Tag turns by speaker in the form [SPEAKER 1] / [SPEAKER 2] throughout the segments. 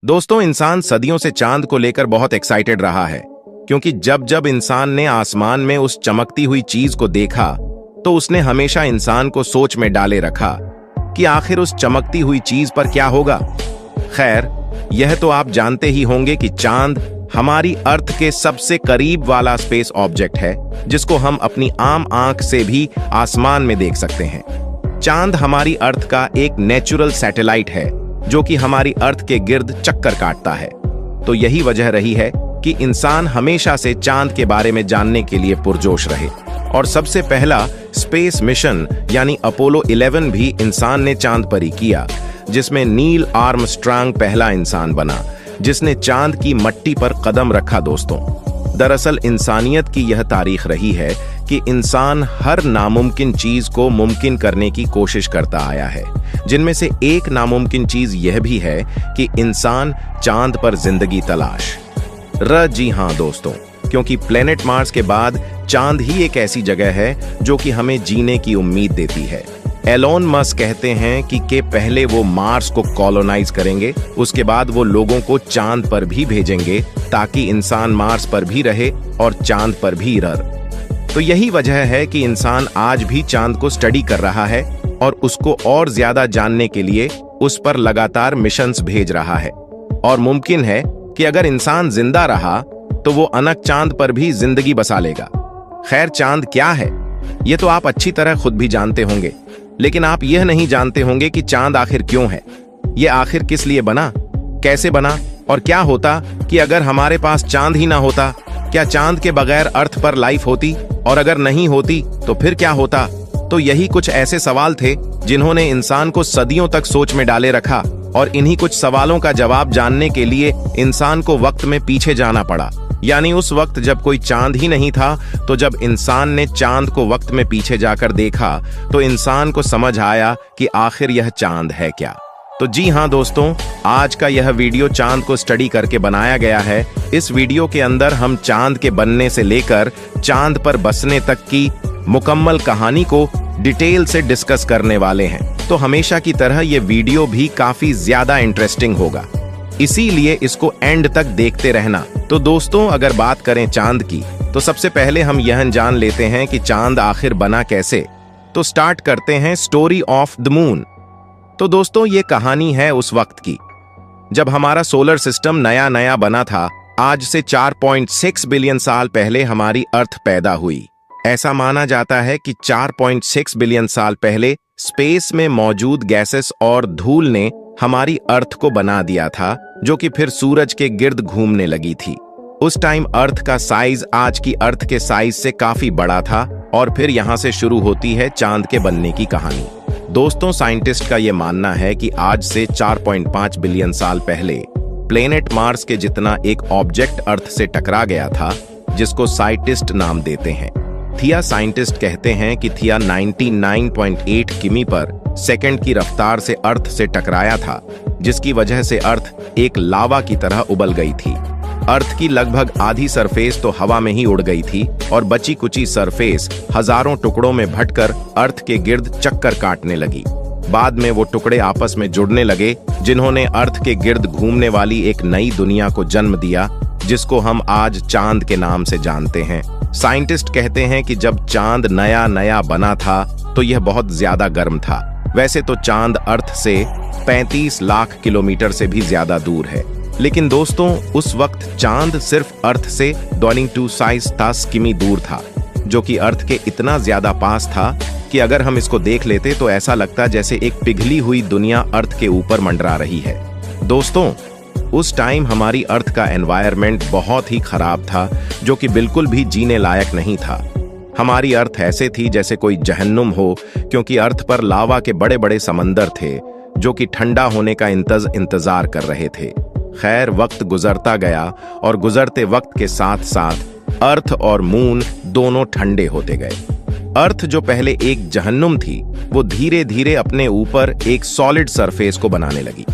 [SPEAKER 1] दोस्तों, इंसान सदियों से चांद को लेकर बहुत एक्साइटेड रहा है, क्योंकि जब जब इंसान ने आसमान में उस चमकती हुई चीज को देखा तो उसने हमेशा इंसान को सोच में डाले रखा कि आखिर उस चमकती हुई चीज पर क्या होगा। खैर, यह तो आप जानते ही होंगे कि चांद हमारी अर्थ के सबसे करीब वाला स्पेस ऑब्जेक्ट है, जिसको हम अपनी आम आंख से भी आसमान में देख सकते हैं। चांद हमारी अर्थ का एक नेचुरल सैटेलाइट है, जो कि हमारी अर्थ के गिर्द चक्कर काटता है। तो यही वजह रही है कि इंसान हमेशा से चांद के बारे में जानने के लिए पुरजोश रहे। और सबसे पहला स्पेस मिशन यानी अपोलो 11 भी इंसान ने चांद पर ही किया, जिसमें नील आर्मस्ट्रांग पहला इंसान बना जिसने चांद की मट्टी पर कदम रखा। दोस्तों, दरअसल इंसानियत की यह तारीख रही है कि इंसान हर नामुमकिन चीज को मुमकिन करने की कोशिश करता आया है, जिनमें से एक नामुमकिन चीज यह भी है कि इंसान चांद पर जिंदगी तलाश। जी हां दोस्तों, क्योंकि प्लेनेट मार्स के बाद चांद ही एक ऐसी जगह है जो कि हमें जीने की उम्मीद देती है। एलोन मस्क कहते हैं कि पहले वो मार्स को कॉलोनाइज करेंगे, उसके बाद वो लोगों को चांद पर भी भेजेंगे ताकि इंसान मार्स पर भी रहे और चांद पर भी रहे। तो यही वजह है कि इंसान आज भी चांद को स्टडी कर रहा है और उसको और ज्यादा जानने के लिए उस पर लगातार मिशंस भेज रहा है। और मुमकिन है कि अगर इंसान जिंदा रहा तो वो अनक चांद पर भी जिंदगी बसा लेगा। खैर, चांद क्या है ये तो आप अच्छी तरह खुद भी जानते होंगे, लेकिन आप यह नहीं जानते होंगे कि चांद आखिर क्यों है, ये आखिर किस लिए बना, कैसे बना, और क्या होता कि अगर हमारे पास चांद ही ना होता। क्या चांद के बगैर अर्थ पर लाइफ होती, और अगर नहीं होती तो फिर क्या होता। तो यही कुछ ऐसे सवाल थे जिन्होंने इंसान को सदियों तक सोच में डाले रखा, और इन्हीं कुछ सवालों का जवाब जानने के लिए इंसान को वक्त में पीछे जाना पड़ा। यानी उस वक्त जब कोई चांद ही नहीं था, तो जब इंसान ने चांद को वक्त में पीछे जाकर देखा तो इंसान को समझ आया कि आखिर यह चांद है क्या। तो जी हां दोस्तों, आज का यह वीडियो चांद को स्टडी करके बनाया गया है। इस वीडियो के अंदर हम चांद के बनने से लेकर चांद पर बसने तक की मुकम्मल कहानी को डिटेल से डिस्कस करने वाले हैं। तो हमेशा की तरह ये वीडियो भी काफी ज्यादा इंटरेस्टिंग होगा, इसीलिए इसको एंड तक देखते रहना। तो दोस्तों, अगर बात करें चांद की, तो सबसे पहले हम यह जान लेते हैं कि चांद आखिर बना कैसे। तो स्टार्ट करते हैं स्टोरी ऑफ द मून। तो दोस्तों, ये कहानी है उस वक्त की जब हमारा सोलर सिस्टम नया नया बना था। आज से 4.6 बिलियन साल पहले हमारी अर्थ पैदा हुई। ऐसा माना जाता है कि 4.6 बिलियन साल पहले स्पेस में मौजूद गैसेस और धूल ने हमारी अर्थ को बना दिया था, जो कि फिर सूरज के गिर्द घूमने लगी थी। उस टाइम अर्थ का साइज आज की अर्थ के साइज से काफी बड़ा था, और फिर यहां से शुरू होती है चांद के बनने की कहानी। दोस्तों, साइंटिस्ट का यह मानना है कि आज से 4.5 बिलियन साल पहले प्लेनेट मार्स के जितना एक ऑब्जेक्ट अर्थ से टकरा गया था, जिसको साइंटिस्ट नाम देते हैं थिया। साइंटिस्ट कहते हैं कि थिया 99.8 किमी पर सेकंड की रफ्तार से अर्थ से टकराया था, जिसकी वजह से अर्थ एक लावा की तरह उबल गई थी। अर्थ की लगभग आधी सरफेस तो हवा में ही उड़ गई थी, और बची कुची सरफेस हजारों टुकड़ों में बंटकर अर्थ के गिर्द चक्कर काटने लगी। बाद में वो टुकड़े आपस में जुड़ने लगे, जिन्होंने अर्थ के गिर्द घूमने वाली एक नई दुनिया को जन्म दिया, जिसको हम आज चांद के नाम से जानते हैं। साइंटिस्ट कहते हैं कि जब चांद नया नया बना था तो यह बहुत ज्यादा गर्म था। वैसे तो चांद अर्थ से 35 लाख किलोमीटर से भी ज्यादा दूर है, लेकिन दोस्तों, उस वक्त चांद सिर्फ अर्थ से 22 किमी दूर था, जो कि अर्थ के इतना ज्यादा पास था कि अगर हम इसको देख लेते तो ऐसा लगता जैसे एक पिघली हुई दुनिया अर्थ के ऊपर मंडरा रही है। दोस्तों, उस टाइम हमारी अर्थ का एनवायरनमेंट बहुत ही खराब था, जो कि बिल्कुल भी जीने लायक नहीं था। हमारी अर्थ ऐसे थी जैसे कोई जहन्नुम हो, क्योंकि अर्थ पर लावा के बड़े बड़े समंदर थे, जो कि ठंडा होने का इंतजार कर रहे थे। खैर, वक्त गुजरता गया, और गुजरते वक्त के साथ साथ अर्थ और मून दोनों ठंडे होते गए। अर्थ, जो पहले एक जहन्नुम थी, वो धीरे धीरे अपने ऊपर एक सॉलिड सरफेस को बनाने लगी।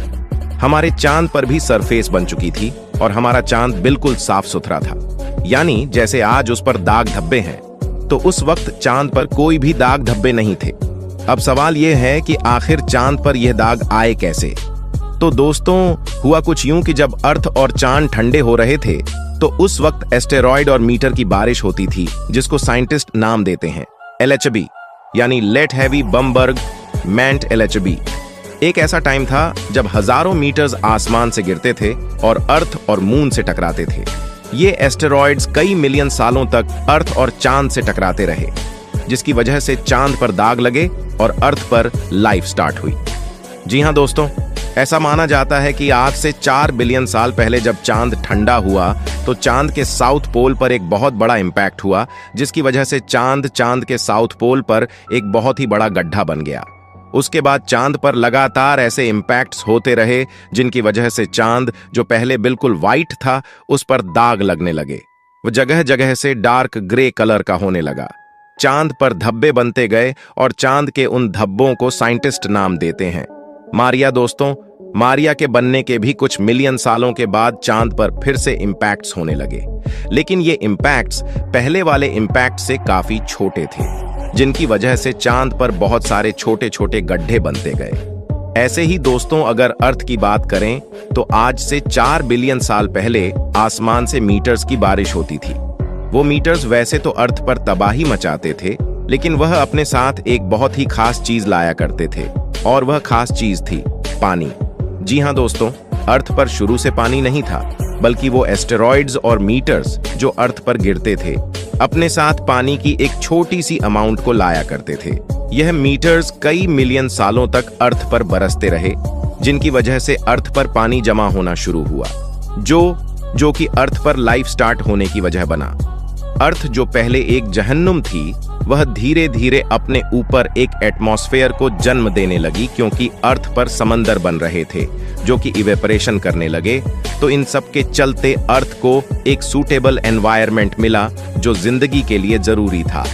[SPEAKER 1] हमारे चांद पर भी सरफेस बन चुकी थी, और हमारा चांद बिल्कुल साफ सुथरा था, यानी जैसे आज उस पर दाग धब्बे हैं, तो उस वक्त चांद पर कोई भी दाग धब्बे नहीं थे। अब सवाल यह है कि आखिर चांद पर यह दाग आए कैसे। तो दोस्तों हुआ कुछ यूं कि जब अर्थ और चांद ठंडे हो रहे थे तो उस वक्त एस्टेरॉयड और मीटर की बारिश होती थी, जिसको साइंटिस्ट नाम देते हैं LHB यानी लेट हैवी बमबर्ग मैंट LHB। एक ऐसा टाइम था जब हजारों मीटर्स आसमान से गिरते थे और अर्थ और मून से टकराते थे। ये एस्टेरॉयड्स कई मिलियन सालों तक अर्थ और चांद से टकराते रहे, जिसकी वजह से चांद पर दाग लगे और अर्थ पर लाइफ स्टार्ट हुई। जी हाँ दोस्तों, ऐसा माना जाता है कि आज से 4 बिलियन साल पहले जब चांद ठंडा हुआ तो चांद के साउथ पोल पर एक बहुत बड़ा इंपैक्ट हुआ, जिसकी वजह से चांद के साउथ पोल पर एक बहुत ही बड़ा गड्ढा बन गया। उसके बाद चांद पर लगातार ऐसे इंपैक्ट्स होते रहे, जिनकी वजह से चांद जो पहले बिल्कुल वाइट था उस पर दाग लगने लगे। वो जगह जगह से डार्क ग्रे कलर का होने लगा। चांद पर धब्बे बनते गए और चांद के उन धब्बों को साइंटिस्ट नाम देते हैं मारिया। दोस्तों, मारिया के बनने के भी कुछ मिलियन सालों के बाद चांद पर फिर से इंपैक्ट्स होने लगे, लेकिन ये इंपैक्ट्स पहले वाले इंपैक्ट से काफी छोटे थे, जिनकी वजह से चांद पर बहुत सारे छोटे छोटे गड्ढे बनते गए। ऐसे ही दोस्तों, अगर अर्थ की बात करें तो आज से 4 बिलियन साल पहले आसमान से मीटर्स की बारिश होती थी। वो मीटर्स वैसे तो अर्थ पर तबाही मचाते थे, लेकिन वह अपने साथ एक बहुत ही खास चीज लाया करते थे, और वह खास चीज थी पानी। जी हाँ दोस्तों, अर्थ पर शुरू से पानी नहीं था, बल्कि वो एस्टेरॉयड्स और मीटर्स जो अर्थ पर गिरते थे अपने साथ पानी की एक छोटी सी अमाउंट को लाया करते थे। यह मीटर्स कई मिलियन सालों तक अर्थ पर बरसते रहे, जिनकी वजह से अर्थ पर पानी जमा होना शुरू हुआ, जो कि अर्थ पर लाइफ स्टार्ट होने की वजह बना। अर्थ जो पहले एक जहन्नुम थी, वह धीरे धीरे अपने ऊपर एक एटमॉस्फेयर को जन्म देने लगी, क्योंकि अर्थ पर समंदर बन रहे थे जो कि इवेपोरेशन करने लगे। तो इन सब के चलते अर्थ को एक सूटेबल एनवायरनमेंट मिला जो जिंदगी के लिए जरूरी था।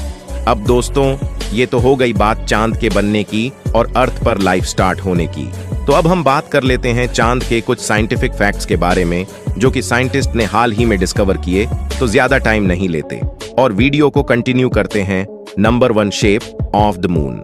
[SPEAKER 1] अब दोस्तों, ये तो हो गई बात चांद के बनने की और अर्थ पर लाइफ स्टार्ट होने की। तो अब हम बात कर लेते हैं चांद के कुछ साइंटिफिक फैक्ट्स के बारे में, जो कि साइंटिस्ट ने हाल ही में डिस्कवर किए। तो ज्यादा टाइम नहीं लेते और वीडियो को कंटिन्यू करते हैं। Number 1, shape of the moon.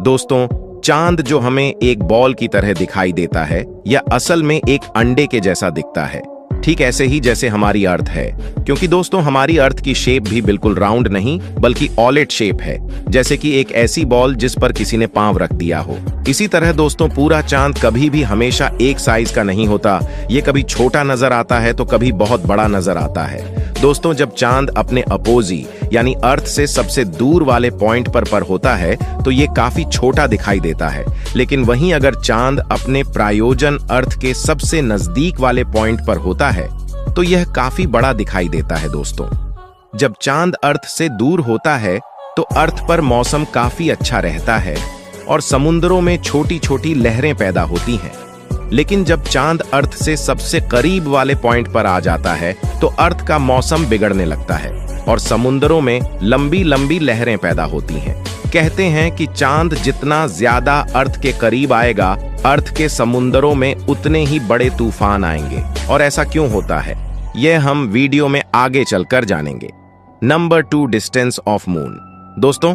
[SPEAKER 1] दोस्तों, चांद जो हमें एक बॉल की तरह दिखाई देता है, यह असल में एक अंडे के जैसा दिखता है, ठीक ऐसे ही जैसे हमारी अर्थ है। क्योंकि दोस्तों, हमारी अर्थ की शेप भी बिल्कुल राउंड नहीं बल्कि ऑलेट शेप है, जैसे कि एक ऐसी बॉल जिस पर किसी ने पांव रख दिया हो। इसी तरह दोस्तों, पूरा चांद कभी भी हमेशा एक साइज का नहीं होता। ये कभी छोटा नजर आता है तो कभी बहुत बड़ा नजर आता है। दोस्तों, जब चांद अपने अपोजी यानी अर्थ से सबसे दूर वाले पॉइंट पर होता है तो ये काफी छोटा दिखाई देता है, लेकिन वहीं अगर चांद अपने प्रायोजन अर्थ के सबसे नजदीक वाले पॉइंट पर होता है तो यह काफी बड़ा दिखाई देता है। दोस्तों, जब चांद अर्थ से दूर होता है तो अर्थ पर मौसम काफी अच्छा रहता है और समुद्रों में छोटी छोटी लहरें पैदा होती हैं। लेकिन जब चांद अर्थ से सबसे करीब वाले पॉइंट पर आ जाता है तो अर्थ का मौसम बिगड़ने लगता है और समुद्रों में लंबी लंबी लहरें पैदा होती हैं। कहते हैं कि चांद जितना ज्यादा अर्थ के करीब आएगा, अर्थ के समुद्रों में उतने ही बड़े तूफान आएंगे। और ऐसा क्यों होता है, यह हम वीडियो में आगे चलकर जानेंगे। Number 2, distance of moon. दोस्तों,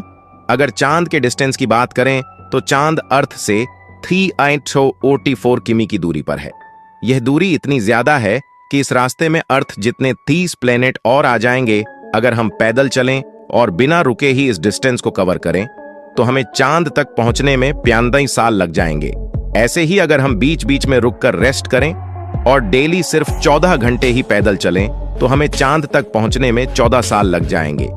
[SPEAKER 1] अगर चांद के डिस्टेंस की बात करें तो चांद अर्थ से 384 किमी की दूरी पर है। यह दूरी इतनी ज्यादा है कि इस रास्ते में अर्थ जितने 30 प्लेनेट और आ जाएंगे। अगर हम पैदल चलें और बिना रुके ही इस डिस्टेंस को कवर करें तो हमें चांद तक पहुंचने में 95 साल लग जाएंगे। ऐसे ही अगर हम बीच बीच में रुककर रेस्ट करें और डेली सिर्फ 14 घंटे ही पैदल चलें तो हमें चांद तक पहुंचने में 14 साल लग जाएंगे।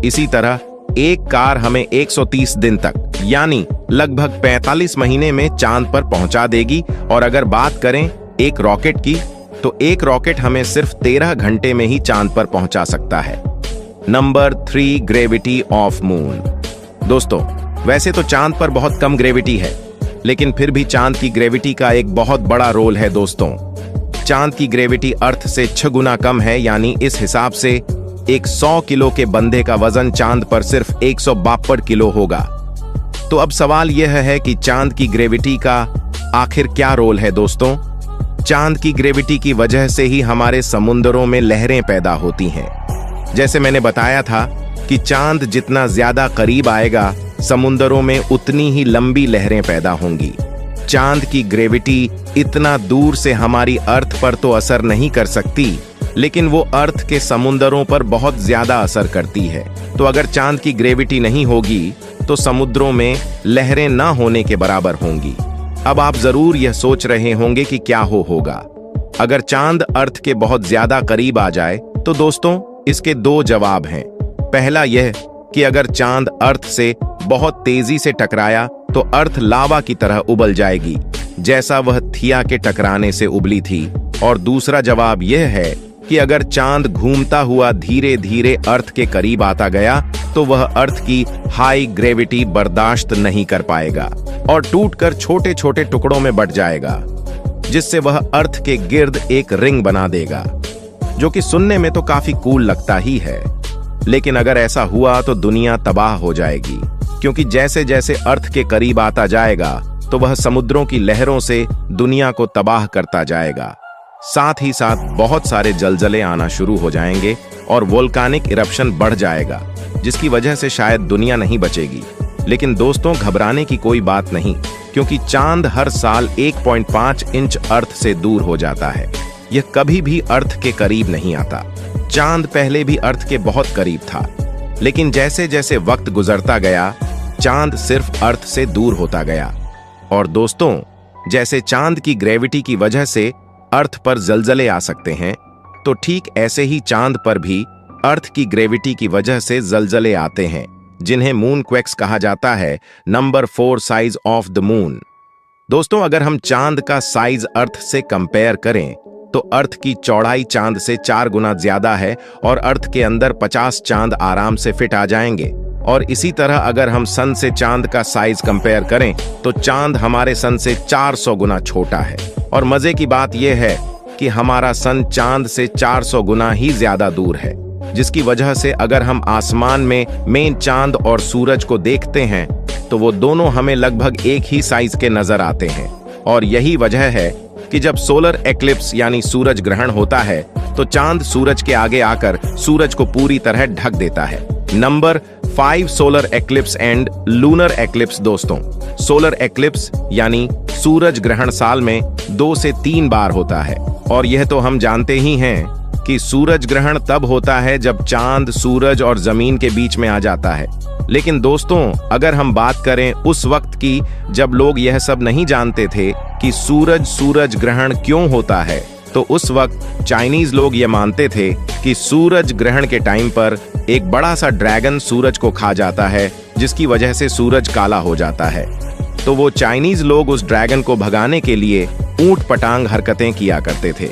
[SPEAKER 1] इसी तरह एक कार हमें 130 दिन तक यानी लगभग 45 महीने में चांद पर पहुंचा देगी। और अगर बात करें एक रॉकेट की तो एक रॉकेट हमें सिर्फ 13 घंटे में ही चांद पर पहुंचा सकता है। Number 3, gravity of moon. दोस्तों, वैसे तो चांद पर बहुत कम ग्रेविटी है, लेकिन फिर भी चांद की ग्रेविटी का एक बहुत बड़ा रोल है। दोस्तों, चांद की ग्रेविटी अर्थ से 6 गुना कम है, यानी इस हिसाब से एक 100 किलो के बंदे का वजन चांद पर सिर्फ 152 किलो होगा। तो अब सवाल यह है कि चांद की ग्रेविटी का आखिर क्या रोल है। दोस्तों, चांद की ग्रेविटी की वजह से ही हमारे समुद्रों में लहरें पैदा होती हैं। जैसे मैंने बताया था कि चांद जितना ज्यादा करीब आएगा, समुद्रों में उतनी ही लंबी लहरें पैदा होंगी। चांद की ग्रेविटी इतना दूर से हमारी अर्थ पर तो असर नहीं कर सकती, लेकिन वो अर्थ के समुद्रों पर बहुत ज्यादा असर करती है। तो अगर चांद की ग्रेविटी नहीं होगी तो समुद्रों में लहरें ना होने के बराबर होंगी। अब आप जरूर यह सोच रहे होंगे कि क्या होगा अगर चांद अर्थ के बहुत ज्यादा करीब आ जाए। तो दोस्तों, इसके दो जवाब हैं। पहला यह कि अगर चांद अर्थ से बहुत तेजी से टकराया तो अर्थ लावा की तरह उबल जाएगी, जैसा वह थिया के टकराने से उबली थी। और दूसरा जवाब यह है कि अगर चांद घूमता हुआ धीरे धीरे अर्थ के करीब आता गया तो वह अर्थ की हाई ग्रेविटी बर्दाश्त नहीं कर पाएगा और टूटकर छोटे छोटे टुकड़ों में बट जाएगा, जिससे वह अर्थ के गिर्द एक रिंग बना देगा, जो कि सुनने में तो काफी कूल लगता ही है। लेकिन अगर ऐसा हुआ तो दुनिया तबाह हो जाएगी, क्योंकि जैसे जैसे अर्थ के करीब आता जाएगा तो वह समुद्रों की लहरों से दुनिया को तबाह करता जाएगा। साथ ही साथ बहुत सारे जलजले आना शुरू हो जाएंगे और वोल्कानिक इरप्शन बढ़ जाएगा, जिसकी वजह से शायद दुनिया नहीं बचेगी। लेकिन दोस्तों, घबराने की कोई बात नहीं, क्योंकि चांद हर साल 1.5 इंच अर्थ से दूर हो जाता है। यह कभी भी अर्थ के करीब नहीं आता। चांद पहले भी अर्थ के बहुत करीब था, लेकिन जैसे जैसे वक्त गुजरता गया चांद सिर्फ अर्थ से दूर होता गया। और दोस्तों, जैसे चांद की ग्रेविटी की वजह से अर्थ पर जलजले आ सकते हैं, तो ठीक ऐसे ही चांद पर भी अर्थ की ग्रेविटी की वजह से जलजले आते हैं, जिन्हें मून क्वेक्स कहा जाता है, number 4 size of the moon. दोस्तों, अगर हम चांद का साइज अर्थ से कंपेयर करें तो अर्थ की चौड़ाई चांद से 4 गुना ज्यादा है और अर्थ के अंदर 50 चांद आराम से फिट आ जाएंगे। और इसी तरह अगर हम सन से चांद का साइज कंपेयर करें तो चांद हमारे सन से 400 गुना छोटा है। और मजे की बात यह है कि हमारा सन चांद से 400 गुना ही ज्यादा दूर है, जिसकी वजह से अगर हम आसमान में मेन चांद और सूरज को देखते हैं तो वो दोनों हमें लगभग एक ही साइज के नजर आते हैं। और यही वजह है कि जब सोलर एक्लिप्स यानी सूरज ग्रहण होता है तो चांद सूरज के आगे आकर सूरज को पूरी तरह ढक देता है। Number 5 solar eclipse and lunar eclipse. दोस्तों, सोलर एक्लिप्स यानी सूरज ग्रहण साल में 2 से 3 बार होता है। और यह तो हम जानते ही हैं कि सूरज ग्रहण तब होता है जब चांद सूरज और जमीन के बीच में आ जाता है। लेकिन दोस्तों, अगर हम बात करें उस वक्त की जब लोग यह सब नहीं जानते थे कि सूरज ग्रहण क्यों होता है, तो उस वक्त चाइनीज लोग ये मानते थे कि सूरज ग्रहण के टाइम पर एक बड़ा सा ड्रैगन सूरज को खा जाता है, जिसकी वजह से सूरज काला हो जाता है। तो वो चाइनीज लोग उस ड्रैगन को भगाने के लिए ऊंट पटांग हरकतें किया करते थे।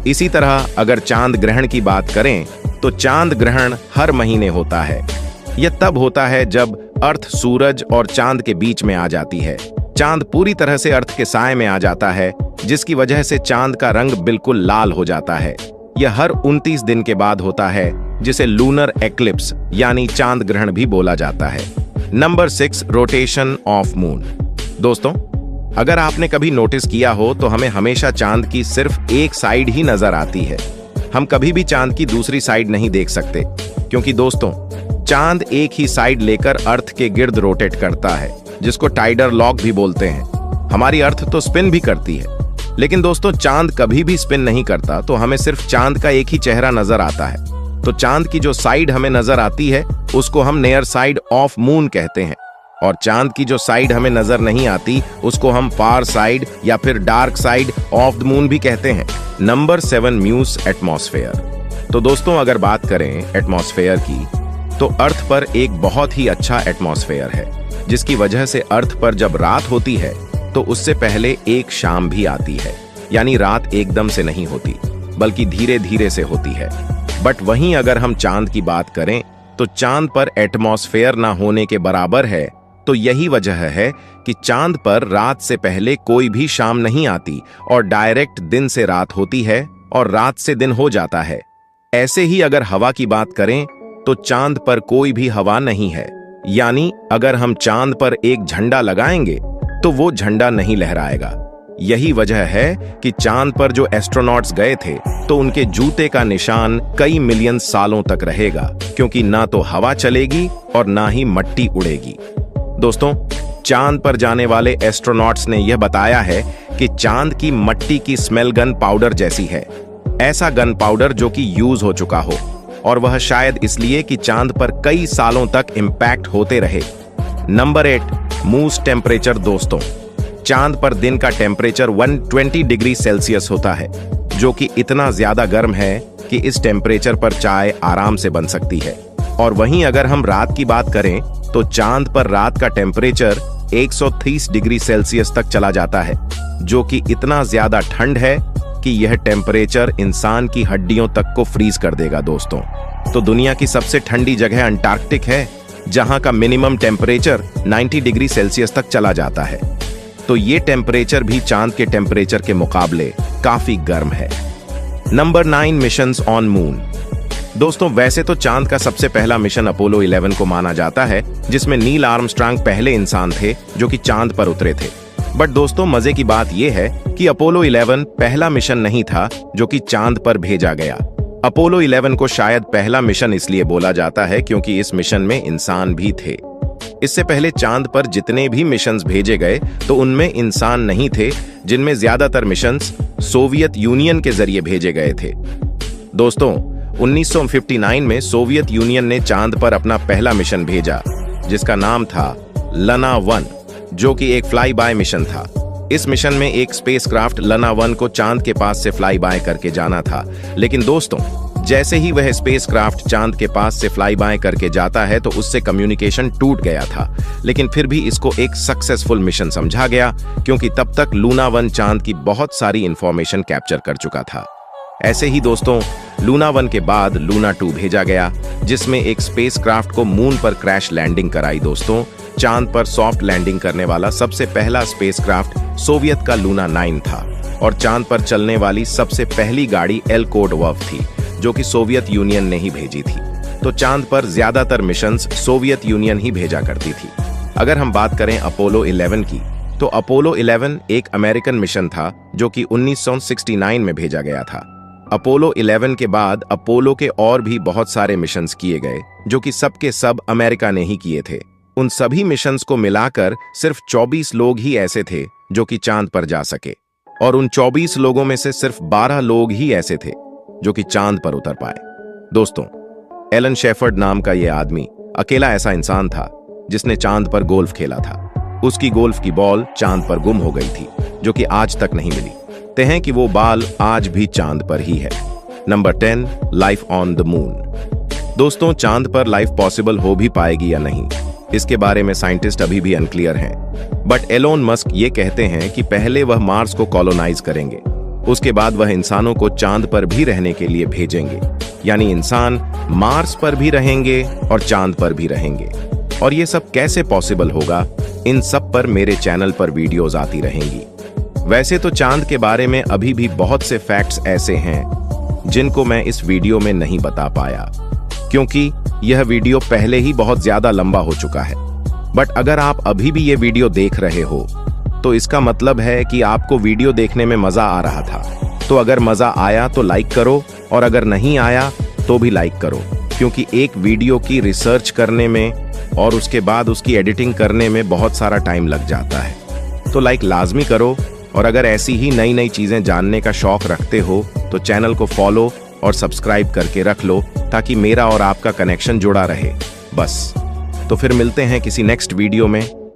[SPEAKER 1] इसी तरह अगर चांद ग्रहण की बात करें तो चांद ग्रहण हर महीने होता है। यह तब होता है जब अर्थ सूरज और चांद के बीच में आ जाती है। चांद पूरी तरह से अर्थ के साए में आ जाता है, जिसकी वजह से चांद का रंग बिल्कुल लाल हो जाता है। यह हर 29 दिन के बाद होता है, जिसे लूनर एक्लिप्स यानी चांद ग्रहण भी बोला जाता है। Number 6 rotation of moon. दोस्तों, अगर आपने कभी नोटिस किया हो तो हमें हमेशा चांद की सिर्फ एक साइड ही नजर आती है। हम कभी भी चांद की दूसरी साइड नहीं देख सकते, क्योंकि दोस्तों, चांद एक ही साइड लेकर अर्थ के गिर्द रोटेट करता है, जिसको टाइडर लॉक भी बोलते हैं। हमारी अर्थ तो स्पिन भी करती है, लेकिन दोस्तों, चांद कभी भी स्पिन नहीं करता, तो हमें सिर्फ चांद का एक ही चेहरा नजर आता है। तो चांद की जो साइड हमें नजर आती है उसको हम नियर साइड ऑफ मून कहते हैं, और चांद की जो साइड हमें नजर नहीं आती उसको हम फार साइड या फिर dark side of the moon भी कहते हैं। नंबर 7 म्यूस एटमॉस्फेयर। तो दोस्तों, अगर बात करें एटमॉस्फेयर की तो अर्थ पर एक बहुत ही अच्छा एटमॉस्फेयर है, जिसकी वजह से अर्थ पर जब रात होती है तो उससे पहले एक शाम भी आती है। यानी रात एकदम से नहीं होती, बल्कि धीरे धीरे से होती है। बट वहीं अगर हम चांद की बात करें तो चांद पर एटमॉस्फेयर ना होने के बराबर है। तो यही वजह है कि चांद पर रात से पहले कोई भी शाम नहीं आती और डायरेक्ट दिन से रात होती है और रात से दिन हो जाता है। ऐसे ही अगर हवा की बात करें तो चांद पर कोई भी हवा नहीं है। यानी अगर हम चांद पर एक झंडा लगाएंगे तो वो झंडा नहीं लहराएगा। यही वजह है कि चांद पर जो एस्ट्रोनॉट्स गए थे तो उनके जूते का निशान कई मिलियन सालों तक रहेगा, क्योंकि ना तो हवा चलेगी और ना ही मट्टी उड़ेगी। दोस्तों, चांद पर जाने एस्ट्रोनॉट्स ने यह बताया है कि चांद की मट्टी की स्मेल गन पाउडर जैसी है, ऐसा गन पाउडर जो कि यूज हो चुका हो, और वह शायद इसलिए कि चांद पर कई सालों तक इंपैक्ट होते रहे। नंबर 8, मूस टेम्परेचर। दोस्तों, चांद पर दिन का टेम्परेचर 120 डिग्री सेल्सियस होता है, जो कि इतना ज्यादा गर्म है कि इस टेम्परेचर पर चाय आराम से बन सकती है। और वहीं अगर हम रात की बात करें तो चांद पर रात का टेम्परेचर 130 डिग्री सेल्सियस तक चला जाता है, जो कि इतना ज्यादा ठंड है कि यह टेम्परेचर इंसान की हड्डियों तक को फ्रीज कर देगा। दोस्तों, तो दुनिया की सबसे ठंडी जगह अंटार्कटिक है, जहां का मिनिमम टेम्परेचर 90 डिग्री सेल्सियस तक चला जाता है। तो ये टेम्परेचर भी चांद के टेम्परेचर के मुकाबले काफी गर्म है। Number 9, missions on moon. दोस्तों, वैसे तो चांद का सबसे पहला मिशन अपोलो 11 को माना जाता है, जिसमें नील आर्मस्ट्रांग पहले इंसान थे जो कि चांद पर उतरे थे। बट दोस्तों, मजे की बात यह है कि अपोलो 11 पहला मिशन नहीं था जो कि चांद पर भेजा गया। अपोलो 11 को शायद पहला मिशन इसलिए बोला जाता है क्योंकि इस मिशन में इंसान भी थे। इससे पहले चांद पर जितने भी मिशंस भेजे गए तो उनमें इंसान नहीं थे, जिनमें ज्यादातर मिशंस सोवियत यूनियन के जरिए भेजे गए थे। दोस्तों, 1959 में सोवियत यूनियन ने चांद पर अपना पहला मिशन भेजा, जिसका नाम था लना 1, जो कि एक फ्लाई बाय मिशन था। इस मिशन में एक स्पेसक्राफ्ट लना 1 को चांद के पास से फ्लाई बाय करके जाना था। लेकिन दोस्तों, जैसे ही वह स्पेसक्राफ्ट चांद के पास से फ्लाई बाय करके जाता है तो उससे कम्युनिकेशन टूट गया था। लेकिन फिर भी इसको एक सक्सेसफुल मिशन समझा गया, क्योंकि तब तक लूना 1 चांद की बहुत सारी इंफॉर्मेशन कैप्चर कर चुका था। ऐसे ही दोस्तों, लूना 1 के बाद लूना 2 भेजा गया, जिसमें एक स्पेसक्राफ्ट को मून पर क्रैश लैंडिंग कराई। दोस्तों, चांद पर सॉफ्ट लैंडिंग करने वाला सबसे पहला स्पेसक्राफ्ट सोवियत का लूना 9 था, और चांद पर चलने वाली सबसे पहली गाड़ी एल-कोडवॉव थी, जो कि सोवियत यूनियन ने ही भेजी थी। तो चांद पर ज्यादातर मिशंस सोवियत यूनियन ही भेजा करती थी। अगर हम बात करें अपोलो 11 की, तो अपोलो 11 एक अमेरिकन मिशन था जो कि 1969 में भेजा गया था। अपोलो 11 के बाद अपोलो के और भी बहुत सारे मिशंस किए गए, जो कि सबके सब अमेरिका ने ही किए थे। उन सभी मिशंस को मिलाकर सिर्फ 24 लोग ही ऐसे थे जो कि चांद पर जा सके, और उन 24 लोगों में से सिर्फ 12 लोग ही ऐसे थे जो कि चांद पर उतर पाए। दोस्तों, एलन शेफर्ड नाम का यह आदमी अकेला ऐसा इंसान था जिसने चांद पर गोल्फ खेला था। उसकी गोल्फ की बॉल चांद पर गुम हो गई थी, जो कि आज तक नहीं मिली। कहते हैं कि वो बाल आज भी चांद पर ही है। Number 10, life on the moon. दोस्तों, चांद पर लाइफ पॉसिबल हो भी पाएगी या नहीं, इसके बारे में साइंटिस्ट अभी भी अनक्लियर हैं। बट एलोन मस्क ये कहते हैं कि पहले वह मार्स को कॉलोनाइज करेंगे, उसके बाद वह इंसानों को चांद पर भी रहने के लिए भेजेंगे। यानी इंसान मार्स पर भी रहेंगे और चांद पर भी रहेंगे। और ये सब कैसे पॉसिबल होगा, इन सब पर मेरे चैनल पर वीडियोस आती रहेंगी। वैसे तो चांद के बारे में अभी भी बहुत से फैक्ट्स ऐसे हैं जिनको मैं इस वीडियो में नहीं बता पाया, क्योंकि यह वीडियो पहले ही बहुत ज्यादा लंबा हो चुका है। बट अगर आप अभी भी ये वीडियो देख रहे हो तो इसका मतलब है कि आपको वीडियो देखने में मजा आ रहा था। तो अगर मजा आया तो लाइक करो, और अगर नहीं आया तो भी लाइक करो, क्योंकि एक वीडियो की रिसर्च करने में और उसके बाद उसकी एडिटिंग करने में बहुत सारा टाइम लग जाता है। तो लाइक लाजमी करो, और अगर ऐसी ही नई नई चीजें जानने का शौक रखते हो तो चैनल को फॉलो और सब्सक्राइब करके रख लो, ताकि मेरा और आपका कनेक्शन जुड़ा रहे। बस, तो फिर मिलते हैं किसी नेक्स्ट वीडियो में।